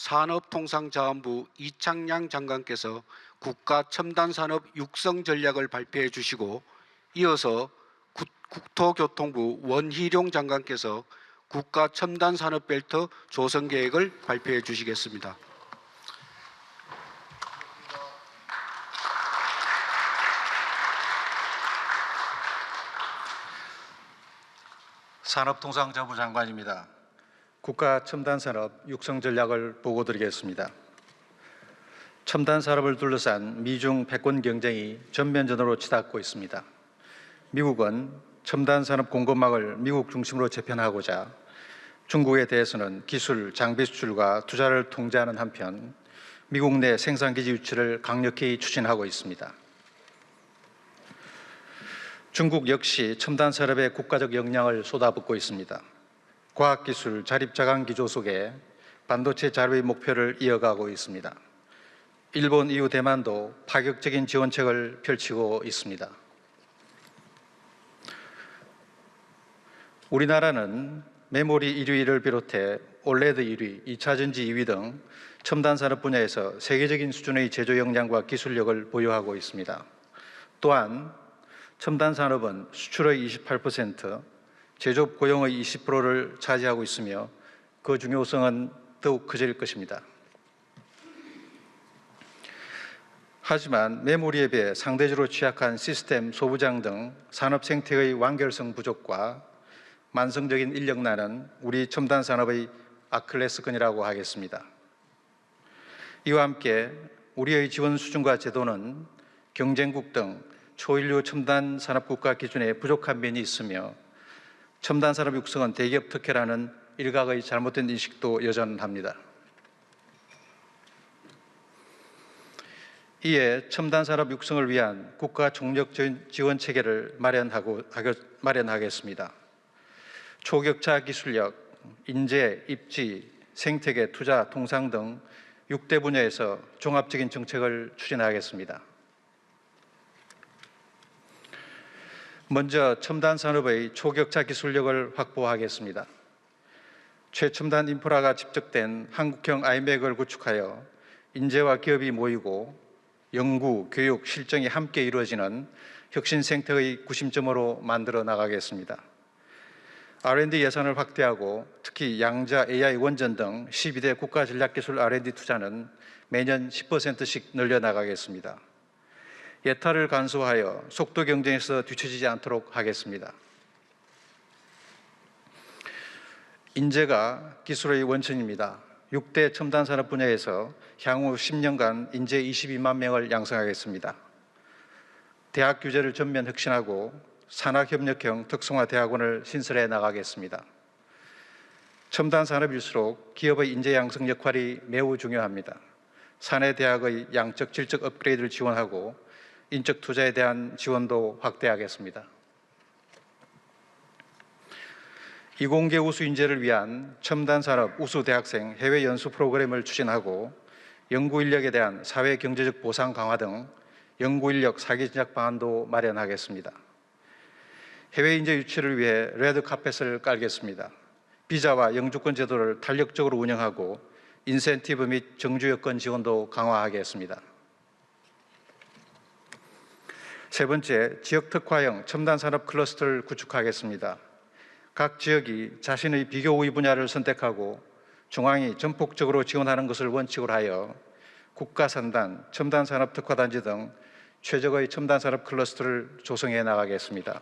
산업통상자원부 이창양 장관께서 국가 첨단산업 육성 전략을 발표해 주시고, 이어서 국토교통부 원희룡 장관께서 국가 첨단산업벨트 조성 계획을 발표해 주시겠습니다. 산업통상자원부 장관입니다. 국가 첨단산업 육성 전략을 보고드리겠습니다. 첨단산업을 둘러싼 미중 패권 경쟁이 전면전으로 치닫고 있습니다. 미국은 첨단산업 공급망을 미국 중심으로 재편하고자 중국에 대해서는 기술, 장비 수출과 투자를 통제하는 한편 미국 내 생산기지 유치를 강력히 추진하고 있습니다. 중국 역시 첨단산업에 국가적 역량을 쏟아붓고 있습니다. 과학기술 자립자강 기조 속에 반도체 자립의 목표를 이어가고 있습니다. 일본 이후 대만도 파격적인 지원책을 펼치고 있습니다. 우리나라는 메모리 1위를 비롯해 올레드 1위, 2차 전지 2위 등 첨단산업 분야에서 세계적인 수준의 제조 역량과 기술력을 보유하고 있습니다. 또한 첨단산업은 수출의 28%, 제조업 고용의 20%를 차지하고 있으며 그 중요성은 더욱 커질 것입니다. 하지만 메모리에 비해 상대적으로 취약한 시스템, 소부장 등 산업 생태의 완결성 부족과 만성적인 인력난은 우리 첨단산업의 아킬레스건이라고 하겠습니다. 이와 함께 우리의 지원 수준과 제도는 경쟁국 등 초인류 첨단산업국가 기준에 부족한 면이 있으며 첨단산업 육성은 대기업 특혜라는 일각의 잘못된 인식도 여전합니다. 이에 첨단산업 육성을 위한 국가 총력 지원 체계를 마련하겠습니다. 초격차 기술력, 인재, 입지, 생태계, 투자, 통상 등 6대 분야에서 종합적인 정책을 추진하겠습니다. 먼저 첨단산업의 초격차 기술력을 확보하겠습니다. 최첨단 인프라가 집적된 한국형 아이맥을 구축하여 인재와 기업이 모이고 연구, 교육, 실정이 함께 이루어지는 혁신 생태의 구심점으로 만들어 나가겠습니다. R&D 예산을 확대하고 특히 양자, AI 원전 등 12대 국가 전략기술 R&D 투자는 매년 10%씩 늘려나가겠습니다. 예타를 간소화하여 속도 경쟁에서 뒤처지지 않도록 하겠습니다. 인재가 기술의 원천입니다. 6대 첨단산업 분야에서 향후 10년간 인재 22만 명을 양성하겠습니다. 대학 규제를 전면 혁신하고 산학협력형 특성화대학원을 신설해 나가겠습니다. 첨단산업일수록 기업의 인재 양성 역할이 매우 중요합니다. 사내대학의 양적, 질적 업그레이드를 지원하고 인적 투자에 대한 지원도 확대하겠습니다. 이공계 우수 인재를 위한 첨단산업 우수 대학생 해외 연수 프로그램을 추진하고 연구 인력에 대한 사회 경제적 보상 강화 등 연구 인력 사기 진작 방안도 마련하겠습니다. 해외 인재 유치를 위해 레드 카펫을 깔겠습니다. 비자와 영주권 제도를 탄력적으로 운영하고 인센티브 및 정주 여건 지원도 강화하겠습니다. 세 번째, 지역 특화형 첨단산업 클러스터를 구축하겠습니다. 각 지역이 자신의 비교 우위 분야를 선택하고 중앙이 전폭적으로 지원하는 것을 원칙으로 하여 국가산단, 첨단산업 특화단지 등 최적의 첨단산업 클러스터를 조성해 나가겠습니다.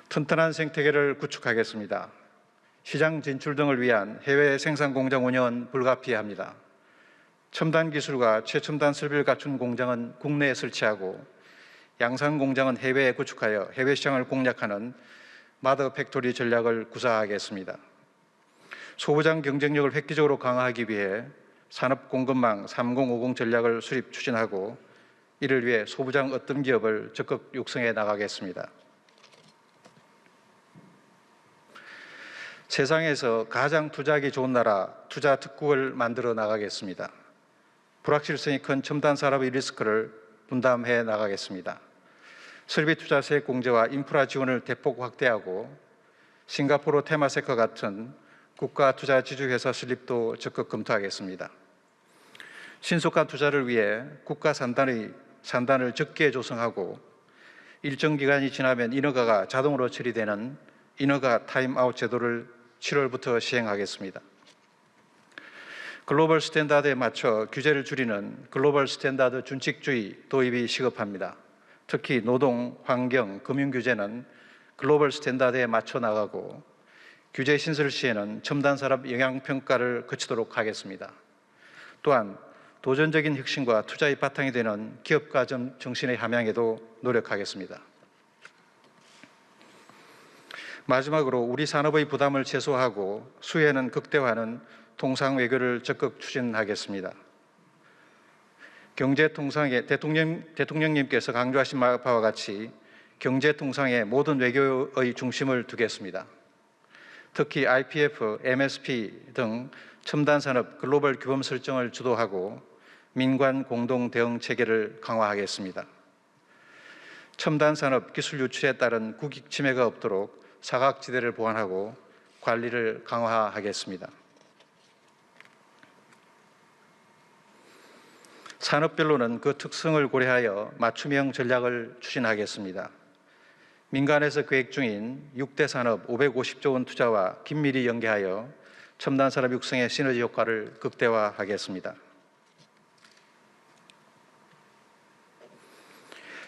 튼튼한 생태계를 구축하겠습니다. 시장 진출 등을 위한 해외 생산 공장 운영은 불가피합니다. 첨단 기술과 최첨단 설비를 갖춘 공장은 국내에 설치하고 양산 공장은 해외에 구축하여 해외 시장을 공략하는 마더 팩토리 전략을 구사하겠습니다. 소부장 경쟁력을 획기적으로 강화하기 위해 산업 공급망 3050 전략을 수립 추진하고 이를 위해 소부장 어떤 기업을 적극 육성해 나가겠습니다. 세상에서 가장 투자하기 좋은 나라 투자 특국을 만들어 나가겠습니다. 불확실성이 큰 첨단 산업의 리스크를 분담해 나가겠습니다. 설비 투자세 공제와 인프라 지원을 대폭 확대하고 싱가포르 테마섹과 같은 국가투자지주회사 설립도 적극 검토하겠습니다. 신속한 투자를 위해 국가 산단을 적게 조성하고 일정 기간이 지나면 인허가가 자동으로 처리되는 인허가 타임아웃 제도를 7월부터 시행하겠습니다. 글로벌 스탠다드에 맞춰 규제를 줄이는 글로벌 스탠다드 준칙주의 도입이 시급합니다. 특히 노동, 환경, 금융 규제는 글로벌 스탠다드에 맞춰 나가고 규제 신설 시에는 첨단 산업 영향 평가를 거치도록 하겠습니다. 또한 도전적인 혁신과 투자의 바탕이 되는 기업가 정신의 함양에도 노력하겠습니다. 마지막으로 우리 산업의 부담을 최소화하고 수혜는 극대화하는 통상 외교를 적극 추진하겠습니다. 경제통상의 대통령님께서 강조하신 바와 같이 경제통상의 모든 외교의 중심을 두겠습니다. 특히 IPF, MSP 등 첨단 산업 글로벌 규범 설정을 주도하고 민관 공동 대응 체계를 강화하겠습니다. 첨단 산업 기술 유출에 따른 국익 침해가 없도록 사각지대를 보완하고 관리를 강화하겠습니다. 산업별로는 그 특성을 고려하여 맞춤형 전략을 추진하겠습니다. 민간에서 계획 중인 6대 산업 550조 원 투자와 긴밀히 연계하여 첨단 산업 육성의 시너지 효과를 극대화하겠습니다.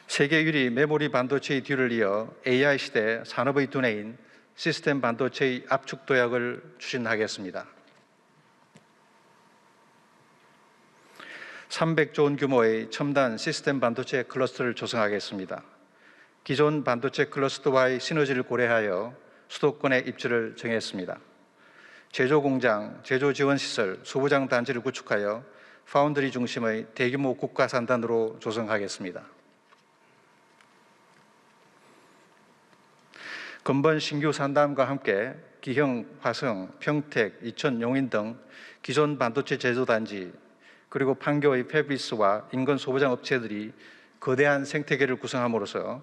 세계 1위 메모리 반도체의 뒤를 이어 AI 시대 산업의 두뇌인 시스템 반도체의 압축 도약을 추진하겠습니다. 300조 원 규모의 첨단 시스템 반도체 클러스터를 조성하겠습니다. 기존 반도체 클러스터와의 시너지를 고려하여 수도권에 입지를 정했습니다. 제조 공장, 제조 지원 시설, 소부장 단지를 구축하여 파운드리 중심의 대규모 국가 산단으로 조성하겠습니다. 근본 신규 산단과 함께 기형, 화성, 평택, 이천, 용인 등 기존 반도체 제조 단지 그리고 판교의 패브리스와 인근 소부장 업체들이 거대한 생태계를 구성함으로써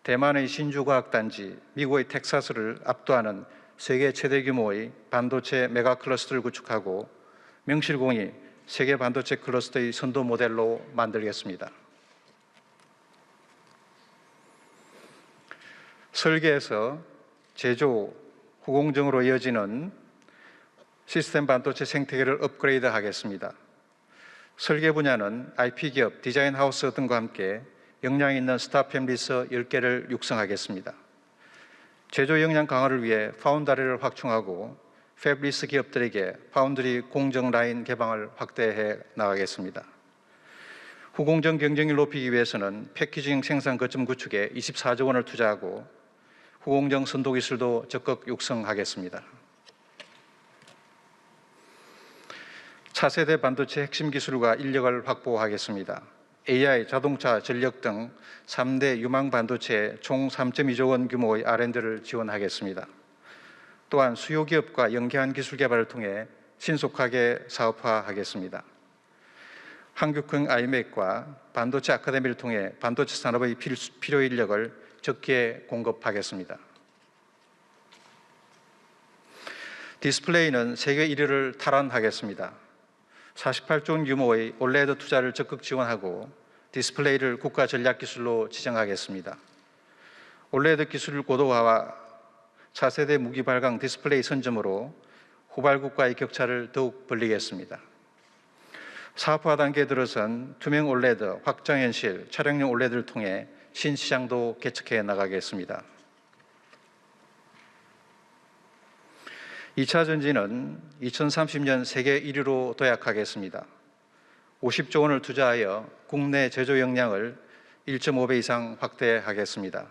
대만의 신주과학단지, 미국의 텍사스를 압도하는 세계 최대 규모의 반도체 메가 클러스터를 구축하고 명실공히 세계 반도체 클러스터의 선도 모델로 만들겠습니다. 설계에서 제조, 후공정으로 이어지는 시스템 반도체 생태계를 업그레이드하겠습니다. 설계 분야는 IP기업, 디자인 하우스 등과 함께 역량 있는 스타트업리서 10개를 육성하겠습니다. 제조 역량 강화를 위해 파운드리를 확충하고 팹리스 기업들에게 파운드리 공정 라인 개방을 확대해 나가겠습니다. 후공정 경쟁률 높이기 위해서는 패키징 생산 거점 구축에 24조 원을 투자하고 후공정 선도 기술도 적극 육성하겠습니다. 차세대 반도체 핵심 기술과 인력을 확보하겠습니다. AI, 자동차, 전력 등 3대 유망 반도체에 총 3.2조 원 규모의 R&D를 지원하겠습니다. 또한 수요 기업과 연계한 기술 개발을 통해 신속하게 사업화하겠습니다. 한국형 아이맥과 반도체 아카데미를 통해 반도체 산업의 필요 인력을 적게 공급하겠습니다. 디스플레이는 세계 1위를 탈환하겠습니다. 48조 원 규모의 올레드 투자를 적극 지원하고 디스플레이를 국가 전략 기술로 지정하겠습니다. 올레드 기술 고도화와 차세대 무기 발광 디스플레이 선점으로 후발국과의 격차를 더욱 벌리겠습니다. 사업화 단계에 들어선 투명 올레드, 확장현실, 촬영용 올레드를 통해 신시장도 개척해 나가겠습니다. 2차 전지는 2030년 세계 1위로 도약하겠습니다. 50조 원을 투자하여 국내 제조 역량을 1.5배 이상 확대하겠습니다.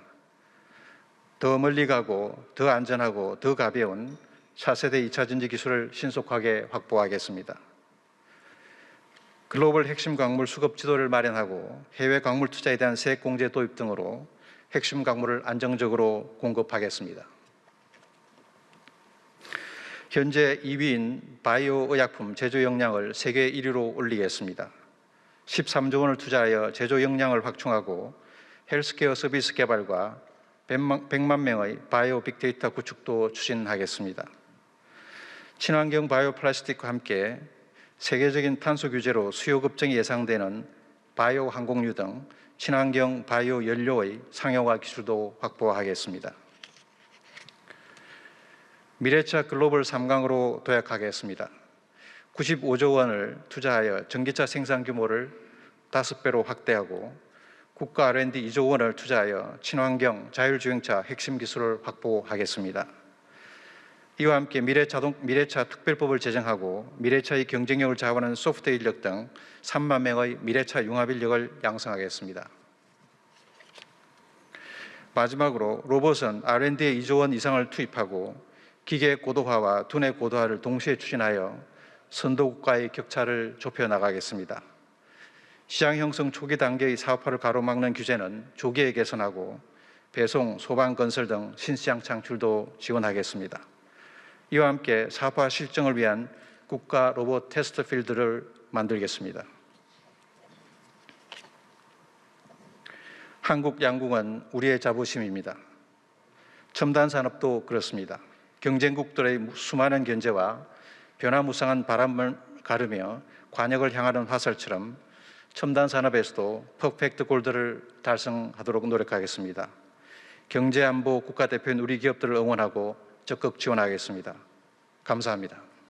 더 멀리 가고 더 안전하고 더 가벼운 차세대 2차 전지 기술을 신속하게 확보하겠습니다. 글로벌 핵심 광물 수급 지도를 마련하고 해외 광물 투자에 대한 세액 공제 도입 등으로 핵심 광물을 안정적으로 공급하겠습니다. 현재 2위인 바이오 의약품 제조 역량을 세계 1위로 올리겠습니다. 13조 원을 투자하여 제조 역량을 확충하고 헬스케어 서비스 개발과 100만 명의 바이오 빅데이터 구축도 추진하겠습니다. 친환경 바이오 플라스틱과 함께 세계적인 탄소 규제로 수요 급증이 예상되는 바이오 항공유 등 친환경 바이오 연료의 상용화 기술도 확보하겠습니다. 미래차 글로벌 3강으로 도약하겠습니다. 95조 원을 투자하여 전기차 생산 규모를 5배로 확대하고 국가 R&D 2조 원을 투자하여 친환경 자율주행차 핵심 기술을 확보하겠습니다. 이와 함께 미래차 특별법을 제정하고 미래차의 경쟁력을 좌우하는 소프트웨어 인력 등 3만 명의 미래차 융합 인력을 양성하겠습니다. 마지막으로 로봇은 R&D에 2조 원 이상을 투입하고 기계 고도화와 두뇌 고도화를 동시에 추진하여 선도국가의 격차를 좁혀 나가겠습니다. 시장 형성 초기 단계의 사업화를 가로막는 규제는 조기에 개선하고 배송, 소방, 건설 등 신시장 창출도 지원하겠습니다. 이와 함께 사업화 실증을 위한 국가 로봇 테스트 필드를 만들겠습니다. 한국 양궁은 우리의 자부심입니다. 첨단 산업도 그렇습니다. 경쟁국들의 수많은 견제와 변화무쌍한 바람을 가르며 관역을 향하는 화살처럼 첨단 산업에서도 퍼펙트 골드를 달성하도록 노력하겠습니다. 경제안보 국가대표인 우리 기업들을 응원하고 적극 지원하겠습니다. 감사합니다.